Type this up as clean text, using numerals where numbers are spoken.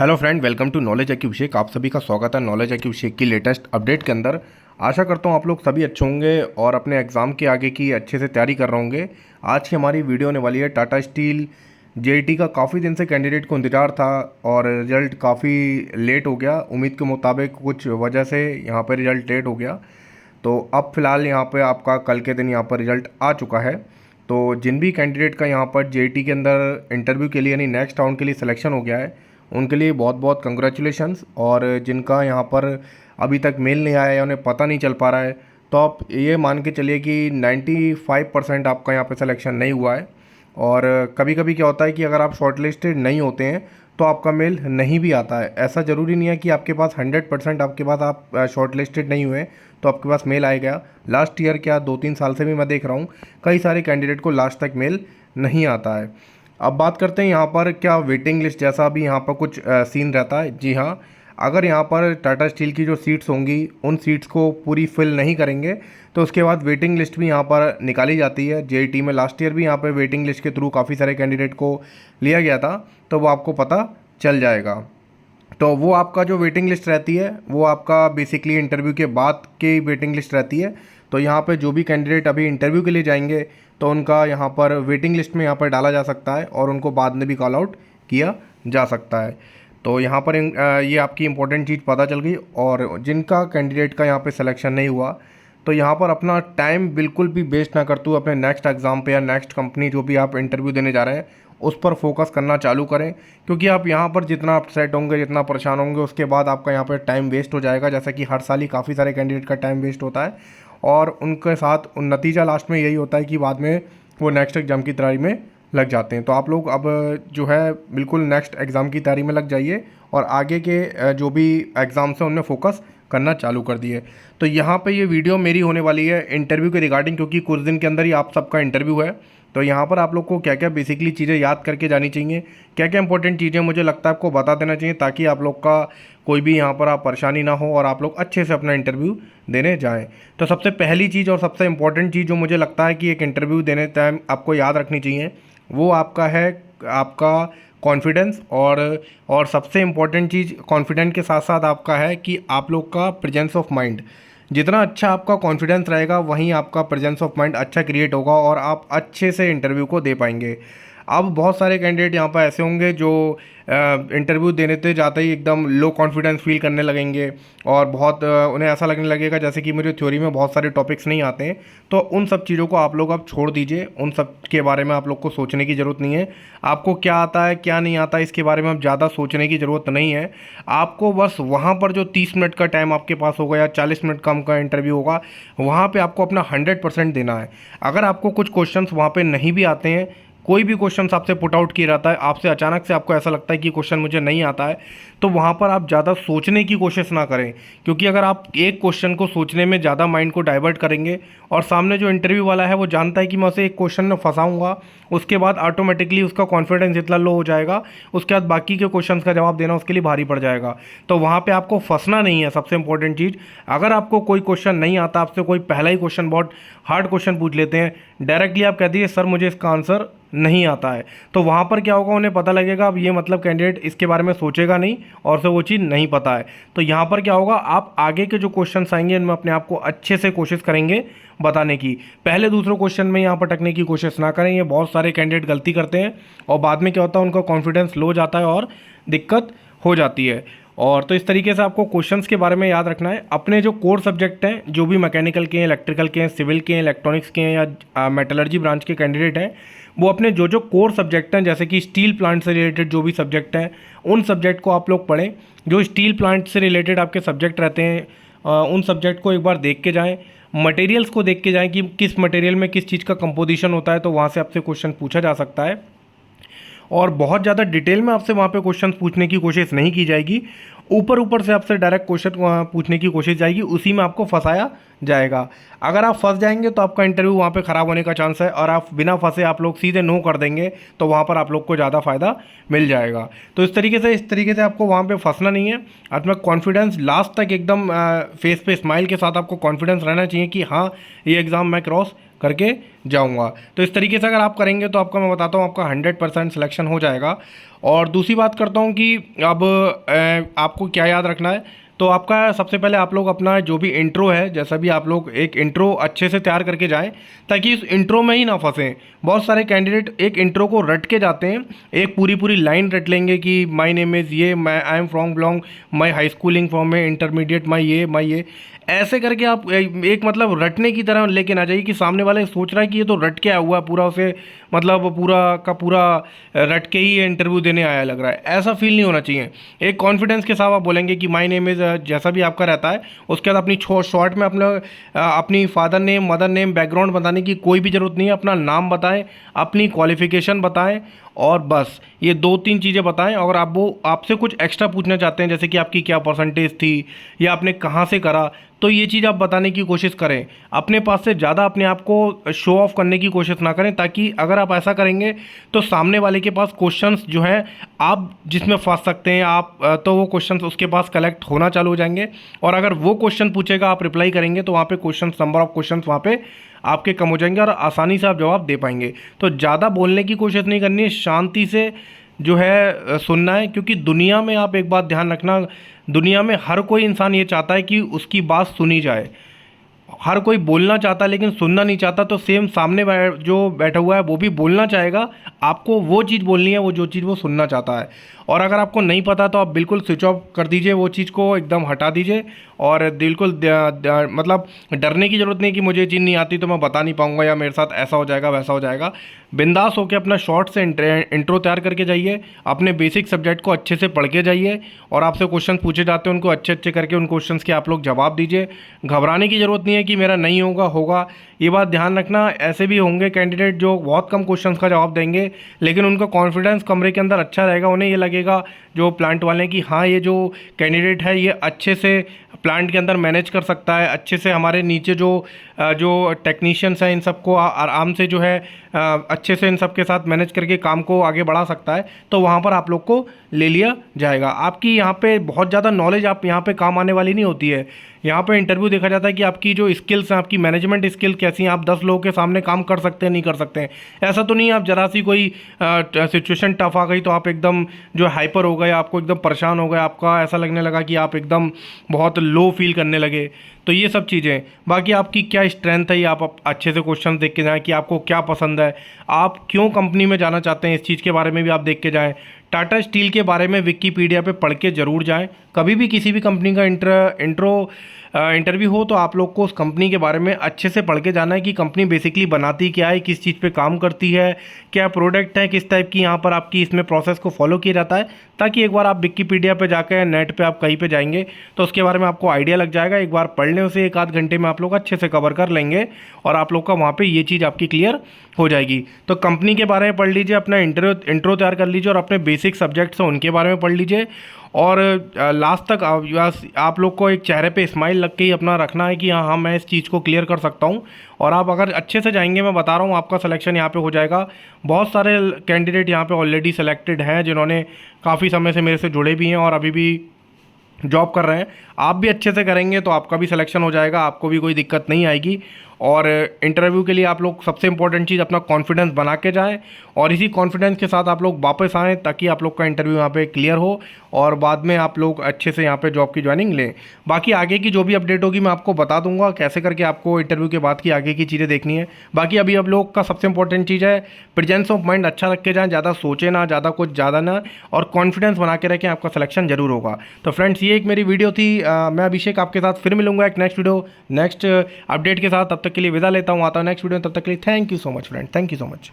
Hello friend, welcome to knowledge Abhishek. आप सभी का स्वागत है नॉलेज अभिषेक की लेटेस्ट अपडेट के अंदर। आशा करता हूँ आप लोग सभी अच्छे होंगे और अपने एग्ज़ाम के आगे की अच्छे से तैयारी कर रहे होंगे। आज की हमारी वीडियो होने वाली है टाटा स्टील जेईटी का। काफ़ी दिन से कैंडिडेट को इंतज़ार था और रिज़ल्ट काफ़ी लेट हो गया। उम्मीद के मुताबिक कुछ वजह से यहाँ पर रिज़ल्ट लेट हो गया। तो अब फ़िलहाल यहाँ पे आपका कल के दिन यहाँ पर रिज़ल्ट आ चुका है। तो जिन भी कैंडिडेट का यहाँ पर जेईटी के अंदर इंटरव्यू के लिए यानी नेक्स्ट राउंड के लिए सिलेक्शन हो गया है, उनके लिए बहुत बहुत कंग्रेचुलेशंस। और जिनका यहाँ पर अभी तक मेल नहीं आया है, उन्हें पता नहीं चल पा रहा है, तो आप ये मान के चलिए कि 95% आपका यहाँ पे सिलेक्शन नहीं हुआ है। और कभी कभी क्या होता है कि अगर आप शॉर्टलिस्टेड नहीं होते हैं तो आपका मेल नहीं भी आता है। ऐसा ज़रूरी नहीं है कि आपके पास 100% आपके पास आप शॉर्टलिस्टेड नहीं हुए तो आपके पास मेल आएगा। लास्ट ईयर क्या 2-3 साल से भी मैं देख रहा हूँ कई सारे कैंडिडेट को लास्ट तक मेल नहीं आता है। अब बात करते हैं यहाँ पर क्या वेटिंग लिस्ट जैसा भी यहाँ पर कुछ सीन रहता है। जी हाँ, अगर यहाँ पर टाटा स्टील की जो सीट्स होंगी उन सीट्स को पूरी फिल नहीं करेंगे तो उसके बाद वेटिंग लिस्ट भी यहाँ पर निकाली जाती है। जेईटी में लास्ट ईयर भी यहाँ पर वेटिंग लिस्ट के थ्रू काफ़ी सारे कैंडिडेट को लिया गया था, तो वो आपको पता चल जाएगा। तो वो आपका जो वेटिंग लिस्ट रहती है वो आपका बेसिकली इंटरव्यू के बाद की वेटिंग लिस्ट रहती है। तो यहाँ पे जो भी कैंडिडेट अभी इंटरव्यू के लिए जाएंगे तो उनका यहाँ पर वेटिंग लिस्ट में यहाँ पर डाला जा सकता है और उनको बाद में भी कॉल आउट किया जा सकता है। तो यहाँ पर ये आपकी इंपॉर्टेंट चीज़ पता चल गई। और जिनका कैंडिडेट का यहाँ पे सिलेक्शन नहीं हुआ तो यहाँ पर अपना टाइम बिल्कुल भी वेस्ट ना करते हुए अपने नेक्स्ट एग्ज़ाम पे या नेक्स्ट कंपनी जो भी आप इंटरव्यू देने जा रहे हैं उस पर फोकस करना चालू करें। क्योंकि आप यहाँ पर जितना अपसेट होंगे, जितना परेशान होंगे, उसके बाद आपका यहाँ पर टाइम वेस्ट हो जाएगा। जैसा कि हर साल ही काफ़ी सारे कैंडिडेट का टाइम वेस्ट होता है और उनके साथ नतीजा लास्ट में यही होता है कि बाद में वो नेक्स्ट एग्ज़ाम की तैयारी में लग जाते हैं। तो आप लोग अब जो है बिल्कुल नेक्स्ट एग्ज़ाम की तैयारी में लग जाइए और आगे के जो भी एग्ज़ाम्स हैं उनमें फ़ोकस करना चालू कर दिए। तो यहाँ पे ये वीडियो मेरी होने वाली है इंटरव्यू के रिगार्डिंग, क्योंकि कुछ दिन के अंदर ही आप सबका इंटरव्यू है। तो यहाँ पर आप लोग को क्या क्या बेसिकली चीज़ें याद करके जानी चाहिए, क्या क्या इंपॉर्टेंट चीज़ें मुझे लगता है आपको बता देना चाहिए, ताकि आप लोग का कोई भी यहाँ पर आप परेशानी ना हो और आप लोग अच्छे से अपना इंटरव्यू देने जाएँ। तो सबसे पहली चीज़ और सबसे इम्पॉर्टेंट चीज़ जो मुझे लगता है कि एक इंटरव्यू देने टाइम आपको याद रखनी चाहिए वो आपका है आपका कॉन्फिडेंस। और सबसे इम्पॉर्टेंट चीज़ कॉन्फिडेंट के साथ साथ आपका है कि आप लोग का प्रेजेंस ऑफ माइंड। जितना अच्छा आपका कॉन्फिडेंस रहेगा वहीं आपका प्रेजेंस ऑफ माइंड अच्छा क्रिएट होगा और आप अच्छे से इंटरव्यू को दे पाएंगे। अब बहुत सारे कैंडिडेट यहाँ पर ऐसे होंगे जो इंटरव्यू देने से जाते ही एकदम लो कॉन्फिडेंस फील करने लगेंगे और बहुत उन्हें ऐसा लगने लगेगा जैसे कि मुझे थ्योरी में बहुत सारे टॉपिक्स नहीं आते हैं। तो उन सब चीज़ों को आप लोग अब छोड़ दीजिए, उन सब के बारे में आप लोग को सोचने की ज़रूरत नहीं है। आपको क्या आता है क्या नहीं आता इसके बारे में अब ज़्यादा सोचने की ज़रूरत नहीं है। आपको बस वहाँ पर जो 30 मिनट का टाइम आपके पास होगा या 40 मिनट कम का इंटरव्यू होगा, वहाँ पर आपको अपना 100% देना है। अगर आपको कुछ क्वेश्चन वहाँ पर नहीं भी आते हैं, कोई भी क्वेश्चन आपसे पुट आउट किया जाता है, आपसे अचानक से आपको ऐसा लगता है कि क्वेश्चन मुझे नहीं आता है, तो वहाँ पर आप ज़्यादा सोचने की कोशिश ना करें। क्योंकि अगर आप एक क्वेश्चन को सोचने में ज़्यादा माइंड को डाइवर्ट करेंगे और सामने जो इंटरव्यू वाला है वो जानता है कि मैं उसे एक क्वेश्चन में फंसाऊंगा, उसके बाद ऑटोमेटिकली उसका कॉन्फिडेंस इतना लो हो जाएगा, उसके बाद बाकी के क्वेश्चन का जवाब देना उसके लिए भारी पड़ जाएगा। तो वहाँ पर आपको फंसना नहीं है। सबसे इंपॉर्टेंट चीज़, अगर आपको कोई क्वेश्चन नहीं आता, आपसे कोई पहला ही क्वेश्चन बहुत हार्ड क्वेश्चन पूछ लेते हैं, डायरेक्टली आप कह दीजिए सर मुझे इसका आंसर नहीं आता है, तो वहाँ पर क्या होगा, उन्हें पता लगेगा अब ये मतलब कैंडिडेट इसके बारे में सोचेगा नहीं और उसे वो चीज़ नहीं पता है। तो यहाँ पर क्या होगा, आप आगे के जो क्वेश्चंस आएंगे इनमें अपने आप को अच्छे से कोशिश करेंगे बताने की। पहले दूसरे क्वेश्चन में यहाँ पर अटकने की कोशिश ना करें, ये बहुत सारे कैंडिडेट गलती करते हैं और बाद में क्या होता है उनका कॉन्फिडेंस लो जाता है और दिक्कत हो जाती है। और तो इस तरीके से आपको क्वेश्चंस के बारे में याद रखना है। अपने जो कोर सब्जेक्ट हैं, जो भी मैकेनिकल के हैं, इलेक्ट्रिकल के हैं, सिविल के हैं, इलेक्ट्रॉनिक्स के हैं या मेटलर्जी ब्रांच के कैंडिडेट हैं, वो अपने जो जो कोर सब्जेक्ट हैं जैसे कि स्टील प्लांट से रिलेटेड जो भी सब्जेक्ट हैं उन सब्जेक्ट को आप लोग पढ़ें। जो स्टील प्लांट से रिलेटेड आपके सब्जेक्ट रहते हैं उन सब्जेक्ट को एक बार देख के जाएँ। मटेरियल्स को देख के जाएँ कि किस मटेरियल में किस चीज़ का कंपोजिशन होता है, तो वहाँ से आपसे क्वेश्चन पूछा जा सकता है। और बहुत ज़्यादा डिटेल में आपसे वहाँ पे क्वेश्चन पूछने की कोशिश नहीं की जाएगी, ऊपर ऊपर से आपसे डायरेक्ट क्वेश्चन पूछने की कोशिश जाएगी, उसी में आपको फंसाया जाएगा। अगर आप फंस जाएंगे तो आपका इंटरव्यू वहाँ पे ख़राब होने का चांस है, और आप बिना फंसे आप लोग सीधे नो कर देंगे तो वहाँ पर आप लोग को ज़्यादा फ़ायदा मिल जाएगा। तो इस तरीके से आपको वहाँ पे फंसना नहीं है। आपका कॉन्फिडेंस लास्ट तक एकदम फेस पे स्माइल के साथ आपको कॉन्फिडेंस रहना चाहिए कि हाँ ये एग्ज़ाम मैं क्रॉस करके जाऊंगा। तो इस तरीके से अगर आप करेंगे तो आपका मैं बताता हूँ आपका 100% सिलेक्शन हो जाएगा। और दूसरी बात करता हूँ कि अब आपको क्या याद रखना है। तो आपका सबसे पहले आप लोग अपना जो भी इंट्रो है, जैसा भी आप लोग एक इंट्रो अच्छे से तैयार करके जाएं, ताकि इस इंट्रो में ही ना फंसें। बहुत सारे कैंडिडेट एक इंट्रो को रट के जाते हैं, एक पूरी पूरी लाइन रट लेंगे कि माय नेम इज़ ये, मैं I am from belong, my high schooling from में इंटरमीडिएट, माय ये ऐसे करके आप एक मतलब रटने की तरह लेके ना जाइए कि सामने वाले सोच रहा है कि ये तो रट के आया हुआ है पूरा, उसे मतलब पूरा का पूरा रट के ही इंटरव्यू देने आया लग रहा है। ऐसा फील नहीं होना चाहिए। एक कॉन्फिडेंस के साथ आप बोलेंगे कि माय नेम इज़, जैसा भी आपका रहता है, उसके बाद अपनी शॉर्ट में अपना अपनी father name, mother name, background बताने की कोई भी ज़रूरत नहीं है। अपना नाम बताएं, अपनी क्वालिफिकेशन बताएं और बस ये 2-3 चीज़ें बताएं। और आप वो आपसे कुछ एक्स्ट्रा पूछना चाहते हैं, जैसे कि आपकी क्या परसेंटेज थी या आपने कहाँ से करा, तो ये चीज़ आप बताने की कोशिश करें। अपने पास से ज़्यादा अपने आप को शो ऑफ करने की कोशिश ना करें, ताकि अगर आप ऐसा करेंगे तो सामने वाले के पास क्वेश्चंस जो हैं आप जिसमें फंस सकते हैं आप, तो वो क्वेश्चंस उसके पास कलेक्ट होना चालू हो जाएंगे। और अगर वो क्वेश्चन पूछेगा आप रिप्लाई करेंगे तो वहाँ पे क्वेश्चंस, नंबर ऑफ क्वेश्चंस वहाँ पे आपके कम हो जाएंगे और आसानी से आप जवाब दे पाएंगे। तो ज़्यादा बोलने की कोशिश नहीं करनी है, शांति से जो है सुनना है। क्योंकि दुनिया में आप एक बात ध्यान रखना, दुनिया में हर कोई इंसान ये चाहता है कि उसकी बात सुनी जाए। हर कोई बोलना चाहता है लेकिन सुनना नहीं चाहता। तो सेम सामने जो बैठा हुआ है वो भी बोलना चाहेगा, आपको वो चीज़ बोलनी है वो जो चीज़ वो सुनना चाहता है। और अगर आपको नहीं पता तो आप बिल्कुल स्विच ऑफ कर दीजिए, वो चीज़ को एकदम हटा दीजिए। और बिल्कुल मतलब डरने की ज़रूरत नहीं कि मुझे ये चीज़ नहीं आती तो मैं बता नहीं पाऊंगा या मेरे साथ ऐसा हो जाएगा वैसा हो जाएगा। बिंदास होकर अपना शॉर्ट से इंट्रो तैयार करके जाइए, अपने बेसिक सब्जेक्ट को अच्छे से पढ़ के जाइए। और आपसे क्वेश्चन पूछे जाते हैं उनको अच्छे अच्छे करके उन क्वेश्चंस के आप लोग जवाब दीजिए। घबराने की ज़रूरत नहीं है कि मेरा नहीं होगा, होगा। ये बात ध्यान रखना, ऐसे भी होंगे कैंडिडेट जो बहुत कम क्वेश्चंस का जवाब देंगे लेकिन उनका कॉन्फिडेंस कमरे के अंदर अच्छा रहेगा। उन्हें ये लगेगा जो प्लांट वाले हैं कि हाँ ये जो कैंडिडेट है ये अच्छे से प्लांट के अंदर मैनेज कर सकता है, अच्छे से हमारे नीचे जो टेक्नीशियंस हैं इन सबको आराम से जो है अच्छे से इन सब के साथ मैनेज करके काम को आगे बढ़ा सकता है। तो वहाँ पर आप लोग को ले लिया जाएगा। आपकी यहाँ पे बहुत ज़्यादा नॉलेज आप यहाँ पे काम आने वाली नहीं होती है। यहाँ पे इंटरव्यू देखा जाता है कि आपकी जो स्किल्स हैं, आपकी मैनेजमेंट स्किल कैसी हैं, आप 10 लोगों के सामने काम कर सकते हैं नहीं कर सकते हैं। ऐसा तो नहीं आप जरा सी कोई सिचुएशन टफ आ गई तो आप एकदम जो हाइपर हो गए, आपको एकदम परेशान हो गए, आपका ऐसा लगने लगा कि आप एकदम बहुत लो फील करने लगे। तो ये सब चीज़ें, बाकी आपकी क्या स्ट्रेंथ है ये आप अच्छे से क्वेश्चन देख के जाएँ कि आपको क्या पसंद है, आप क्यों कंपनी में जाना चाहते हैं, इस चीज़ के बारे में भी आप देख के जाएँ। टाटा स्टील के बारे में विकिपीडिया पे पढ़ के ज़रूर जाएं। कभी भी किसी भी कंपनी का इंटरव्यू हो तो आप लोग को उस कंपनी के बारे में अच्छे से पढ़ के जाना है कि कंपनी बेसिकली बनाती क्या है, किस चीज़ पे काम करती है, क्या प्रोडक्ट है, किस टाइप की यहाँ पर आपकी इसमें प्रोसेस को फॉलो किया जाता है, ताकि एक बार आप विकिपीडिया पे जाकर नेट पे आप कहीं पे जाएंगे तो उसके बारे में आपको आइडिया लग जाएगा। एक बार पढ़ने से 1-8 घंटे में आप लोग अच्छे से कवर कर लेंगे और आप लोग का वहाँ पे ये चीज़ आपकी क्लियर हो जाएगी। तो कंपनी के बारे में पढ़ लीजिए, अपना इंट्रो तैयार कर लीजिए और अपने बेसिक सब्जेक्ट्स हैं उनके बारे में पढ़ लीजिए। और लास्ट तक आप लोग को एक चेहरे पे स्माइल लग के ही अपना रखना है कि हाँ मैं इस चीज़ को क्लियर कर सकता हूँ। और आप अगर अच्छे से जाएंगे, मैं बता रहा हूँ आपका सिलेक्शन यहाँ पे हो जाएगा। बहुत सारे कैंडिडेट यहाँ पे ऑलरेडी सेलेक्टेड हैं जिन्होंने काफ़ी समय से मेरे से जुड़े भी हैं और अभी भी जॉब कर रहे हैं। आप भी अच्छे से करेंगे तो आपका भी सिलेक्शन हो जाएगा, आपको भी कोई दिक्कत नहीं आएगी। और इंटरव्यू के लिए आप लोग सबसे इंपॉर्टेंट चीज़ अपना कॉन्फिडेंस बना के जाएं और इसी कॉन्फिडेंस के साथ आप लोग वापस आएँ ताकि आप लोग का इंटरव्यू यहाँ पे क्लियर हो और बाद में आप लोग अच्छे से यहाँ पे जॉब की ज्वाइनिंग लें। बाकी आगे की जो भी अपडेट होगी मैं आपको बता दूंगा कैसे करके आपको इंटरव्यू के बाद की आगे की चीज़ें देखनी है। बाकी अभी आप लोग का सबसे इंपॉर्टेंट चीज़ है प्रेजेंस ऑफ माइंड अच्छा रख के जाएँ, ज़्यादा सोचें ना, ज़्यादा कुछ ज़्यादा ना, और कॉन्फिडेंस बना के रखें, आपका सिलेक्शन जरूर होगा। तो फ्रेंड्स ये एक मेरी वीडियो थी। मैं अभिषेक आपके साथ फिर मिलूंगा एक नेक्स्ट अपडेट के साथ। तब तक के लिए विदा लेता हूँ, आता हूँ नेक्स्ट वीडियो। तब तक के लिए thank you so much friend, thank you so much.